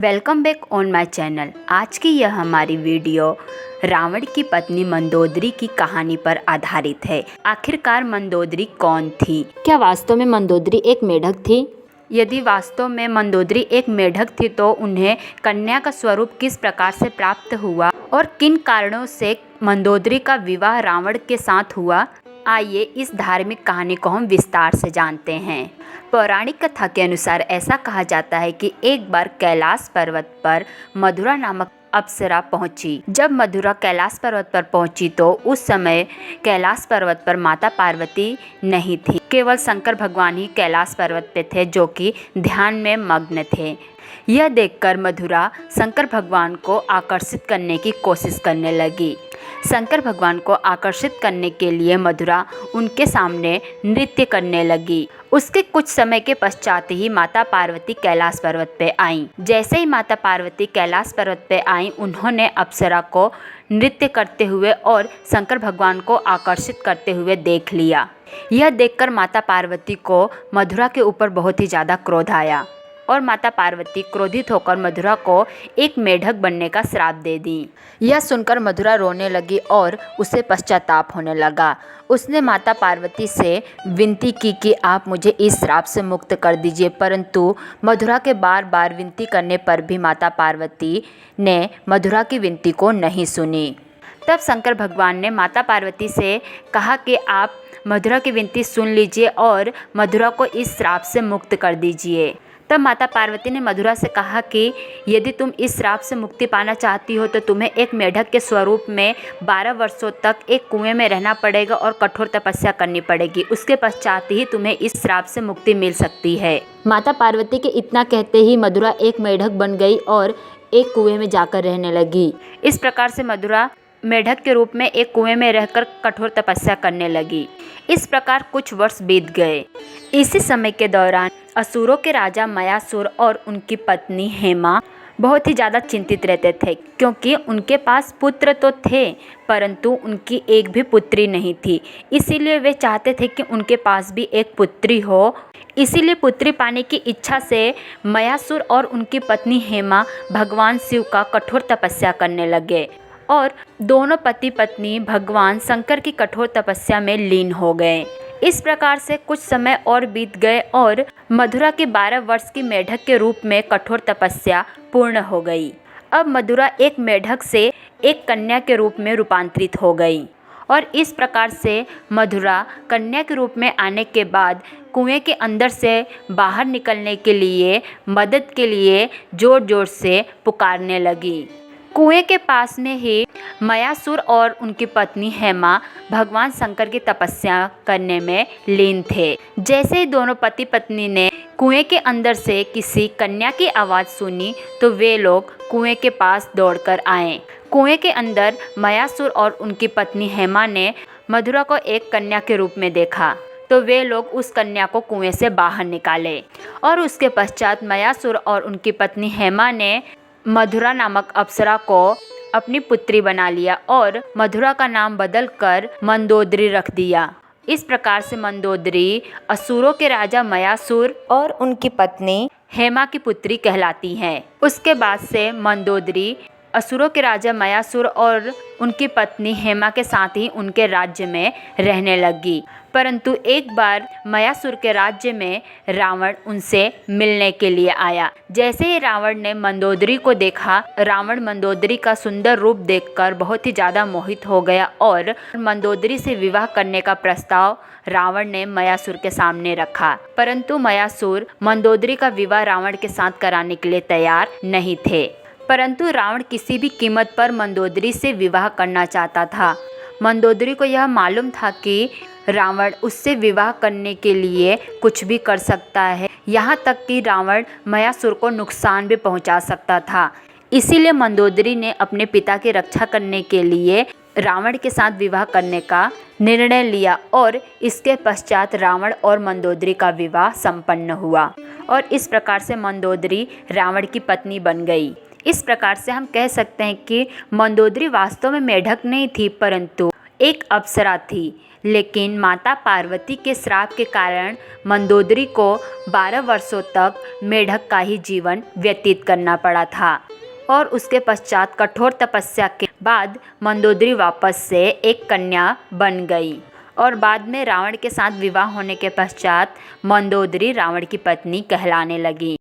Welcome back on my channel. आज की यह हमारी वीडियो रावण की पत्नी मंदोदरी की कहानी पर आधारित है। आखिरकार मंदोदरी कौन थी? क्या वास्तव में मंदोदरी एक मेढक थी? यदि वास्तव में मंदोदरी एक मेढक थी तो उन्हें कन्या का स्वरूप किस प्रकार से प्राप्त हुआ और किन कारणों से मंदोदरी का विवाह रावण के साथ हुआ? आइए इस धार्मिक कहानी को हम विस्तार से जानते हैं। पौराणिक कथा के अनुसार ऐसा कहा जाता है कि एक बार कैलाश पर्वत पर मधुरा नामक अप्सरा पहुंची। जब मधुरा कैलाश पर्वत पर पहुंची तो उस समय कैलाश पर्वत पर माता पार्वती नहीं थी। केवल शंकर भगवान ही कैलाश पर्वत पे थे, जो कि ध्यान में मग्न थे। यह देखकर मधुरा शंकर भगवान को आकर्षित करने की कोशिश करने लगी। शंकर भगवान को आकर्षित करने के लिए मधुरा उनके सामने नृत्य करने लगी। उसके कुछ समय के पश्चात ही माता पार्वती कैलाश पर्वत पे आईं। जैसे ही माता पार्वती कैलाश पर्वत पे आईं, उन्होंने अप्सरा को नृत्य करते हुए और शंकर भगवान को आकर्षित करते हुए देख लिया। यह देखकर माता पार्वती को मधुरा के ऊपर बहुत ही ज़्यादा क्रोध आया और माता पार्वती क्रोधित होकर मधुरा को एक मेढक बनने का श्राप दे दी। यह सुनकर मधुरा रोने लगी और उसे पश्चाताप होने लगा। उसने माता पार्वती से विनती की कि आप मुझे इस श्राप से मुक्त कर दीजिए, परंतु मधुरा के बार बार विनती करने पर भी माता पार्वती ने मधुरा की विनती को नहीं सुनी। तब शंकर भगवान ने माता पार्वती से कहा कि आप मधुरा की विनती सुन लीजिए और मधुरा को इस श्राप से मुक्त कर दीजिए। तब माता पार्वती ने मधुरा से कहा कि यदि तुम इस श्राप से मुक्ति पाना चाहती हो तो तुम्हें एक मेढक के स्वरूप में 12 वर्षों तक एक कुएं में रहना पड़ेगा और कठोर तपस्या करनी पड़ेगी। उसके पश्चात ही तुम्हें इस श्राप से मुक्ति मिल सकती है। माता पार्वती के इतना कहते ही मधुरा एक मेढक बन गई और एक कुएं में जाकर रहने लगी। इस प्रकार से मधुरा मेढक के रूप में एक कुएं में रहकर कठोर तपस्या करने लगी। इस प्रकार कुछ वर्ष बीत गए। इसी समय के दौरान असुरों के राजा मयासुर और उनकी पत्नी हेमा बहुत ही ज़्यादा चिंतित रहते थे, क्योंकि उनके पास पुत्र तो थे परंतु उनकी एक भी पुत्री नहीं थी। इसीलिए वे चाहते थे कि उनके पास भी एक पुत्री हो। इसीलिए पुत्री पाने की इच्छा से मयासुर और उनकी पत्नी हेमा भगवान शिव का कठोर तपस्या करने लगे और दोनों पति पत्नी भगवान शंकर की कठोर तपस्या में लीन हो गए। इस प्रकार से कुछ समय और बीत गए और मधुरा की 12 वर्ष की मेढक के रूप में कठोर तपस्या पूर्ण हो गई। अब मधुरा एक मेढक से एक कन्या के रूप में रूपांतरित हो गई और इस प्रकार से मधुरा कन्या के रूप में आने के बाद कुएं के अंदर से बाहर निकलने के लिए मदद के लिए जोर जोर से पुकारने लगी। कुएं के पास में ही मयासुर और उनकी पत्नी हेमा भगवान शंकर की तपस्या करने में लीन थे। जैसे ही दोनों पति पत्नी ने कुएं के अंदर से किसी कन्या की आवाज़ सुनी तो वे लोग कुएं के पास दौड़कर आए। कुएं के अंदर मयासुर और उनकी पत्नी हेमा ने मधुरा को एक कन्या के रूप में देखा तो वे लोग उस कन्या को कुएं से बाहर निकाले और उसके पश्चात मयासुर और उनकी पत्नी हेमा ने मधुरा नामक अप्सरा को अपनी पुत्री बना लिया और मधुरा का नाम बदलकर मंदोदरी रख दिया। इस प्रकार से मंदोदरी असुरों के राजा मयासुर और उनकी पत्नी हेमा की पुत्री कहलाती हैं। उसके बाद से मंदोदरी असुरों के राजा मयासुर और उनकी पत्नी हेमा के साथ ही उनके राज्य में रहने लगी। परंतु एक बार मयासुर के राज्य में रावण उनसे मिलने के लिए आया। जैसे ही रावण ने मंदोदरी को देखा, रावण मंदोदरी का सुंदर रूप देखकर बहुत ही ज़्यादा मोहित हो गया और मंदोदरी से विवाह करने का प्रस्ताव रावण ने मयासुर के सामने रखा। परंतु मयासुर मंदोदरी का विवाह रावण के साथ कराने के लिए तैयार नहीं थे। परंतु रावण किसी भी कीमत पर मंदोदरी से विवाह करना चाहता था। मंदोदरी को यह मालूम था कि रावण उससे विवाह करने के लिए कुछ भी कर सकता है, यहाँ तक कि रावण मयासुर को नुकसान भी पहुँचा सकता था। इसीलिए मंदोदरी ने अपने पिता की रक्षा करने के लिए रावण के साथ विवाह करने का निर्णय लिया और इसके पश्चात रावण और मंदोदरी का विवाह संपन्न हुआ और इस प्रकार से मंदोदरी रावण की पत्नी बन गई। इस प्रकार से हम कह सकते हैं कि मंदोदरी वास्तव में मेढक नहीं थी, परंतु एक अप्सरा थी, लेकिन माता पार्वती के श्राप के कारण मंदोदरी को 12 वर्षों तक मेढक का ही जीवन व्यतीत करना पड़ा था और उसके पश्चात कठोर तपस्या के बाद मंदोदरी वापस से एक कन्या बन गई और बाद में रावण के साथ विवाह होने के पश्चात मंदोदरी रावण की पत्नी कहलाने लगी।